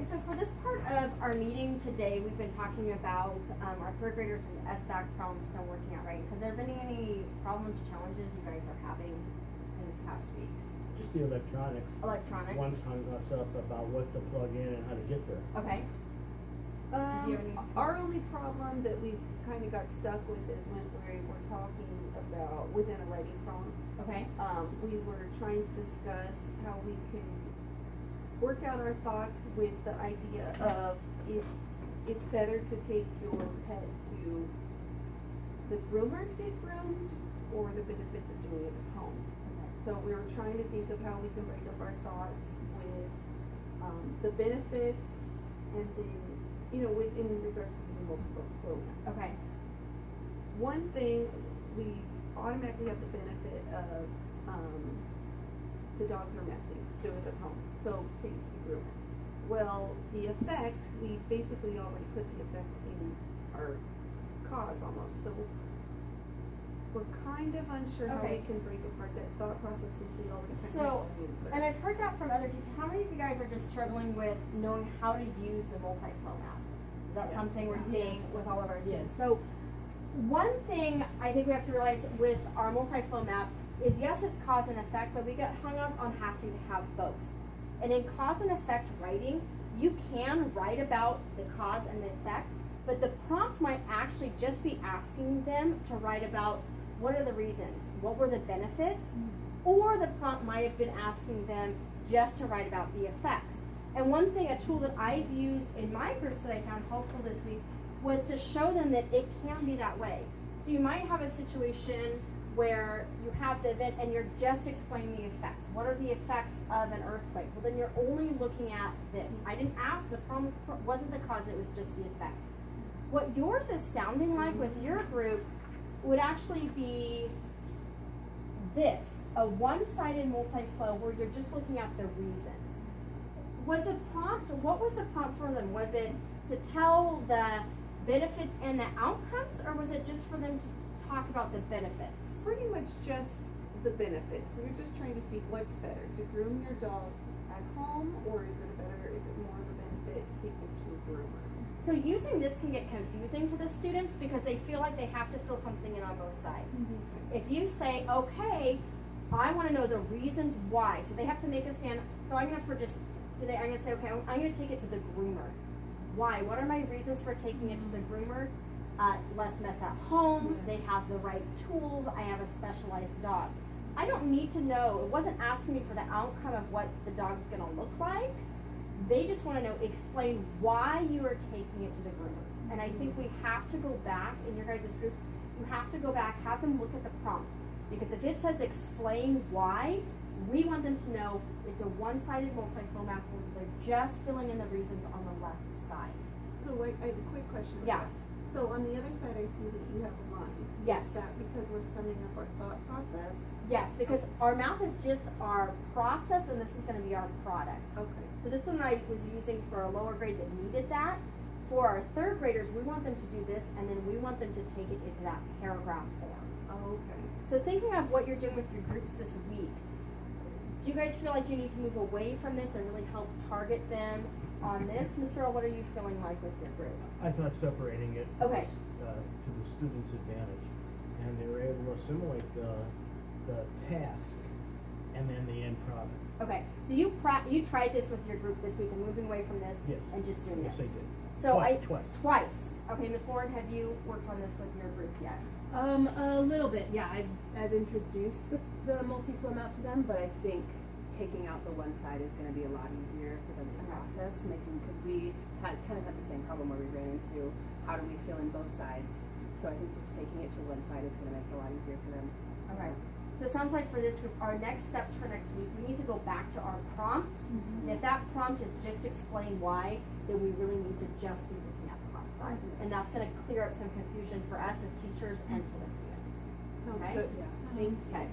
And so for this part of our meeting today, we've been talking about our third graders with SBAC problems and working out writing. So have there been any problems or challenges you guys are having in this past week? Just the electronics. Electronics? One hung us up about what to plug in and how to get there. Okay. Do you have any? Our only problem that we kind of got stuck with is when we were talking about within a writing prompt. Okay. We were trying to discuss how we can work out our thoughts with the idea of if it's better to take your pet to the groomer to get groomed or the benefits of doing it at home. So we were trying to think of how we can break up our thoughts with the benefits and then, in regards to the multiple program. Okay. One thing, we automatically have the benefit of the dogs are messy, so do it at home. So take it to the groomer. Well, the effect, we basically already put the effect in our cause almost. So we're kind of unsure how we can break apart that thought process since we already So, and I've heard that from other teachers. How many of you guys are just struggling with knowing how to use the multi-flow map? Is that something we're seeing with all of our students? So one thing I think we have to realize with our multi-flow map is yes, it's cause and effect, but we get hung up on having to have both. And in cause and effect writing, you can write about the cause and the effect, but the prompt might actually just be asking them to write about what are the reasons, what were the benefits, or the prompt might have been asking them just to write about the effects. And one thing, a tool that I've used in my groups that I found helpful this week was to show them that it can be that way. So you might have a situation where you have the event and you're just explaining the effects. What are the effects of an earthquake? Well, then you're only looking at this. I didn't ask, the problem wasn't the cause, it was just the effects. What yours is sounding like with your group would actually be this, a one-sided multi-flow where you're just looking at the reasons. Was the prompt, what was the prompt for them? Was it to tell the benefits and the outcomes, or was it just for them to talk about the benefits? Pretty much just the benefits. We were just trying to see what's better, to groom your dog at home, or is it more of a benefit to take them to a groomer? So using this can get confusing to the students because they feel like they have to fill something in on both sides. If you say, okay, I want to know the reasons why, so they have to make a stand. So I'm going to, for just today, I'm going to say, okay, I'm going to take it to the groomer. Why? What are my reasons for taking it to the groomer? Less mess at home, they have the right tools, I have a specialized dog. I don't need to know, it wasn't asking me for the outcome of what the dog's gonna look like. They just wanna know, explain why you are taking it to the groomers. And I think we have to go back, in your guys' groups, you have to go back, have them look at the prompt. Because if it says explain why, we want them to know it's a one-sided multi-flow map where they're just filling in the reasons on the left side. So I have a quick question. Yeah. So on the other side, I see that you have a line. Yes. Is that because we're summing up our thought process? Yes, because our map is just our process and this is going to be our product. Okay. So this one I was using for a lower grade that needed that. For our third graders, we want them to do this and then we want them to take it into that paragraph form. Oh, okay. So thinking of what you're doing with your groups this week, do you guys feel like you need to move away from this and really help target them on this? Mr. Earl, what are you feeling like with your group? I thought separating it Okay. was to the students' advantage, and they were able to assimilate the task and then the end product. Okay, so you tried this with your group this week and moving away from this Yes. and just doing Yes, this. I did. So Twice. Okay, Miss Lauren, have you worked on this with your group yet? A little bit, yeah. I've introduced the multi-flow map to them, but I think taking out the one side is going to be a lot easier for them to process, because we had the same problem where we ran into how do we fill in both sides. So I think just taking it to one side is going to make it a lot easier for them. Okay. So it sounds like for this group, our next steps for next week, we need to go back to our prompt. And if that prompt is just explain why, then we really need to just be looking at the left side. And that's going to clear up some confusion for us as teachers and for the students. Sounds Okay? good. Yeah. Thank you. Okay.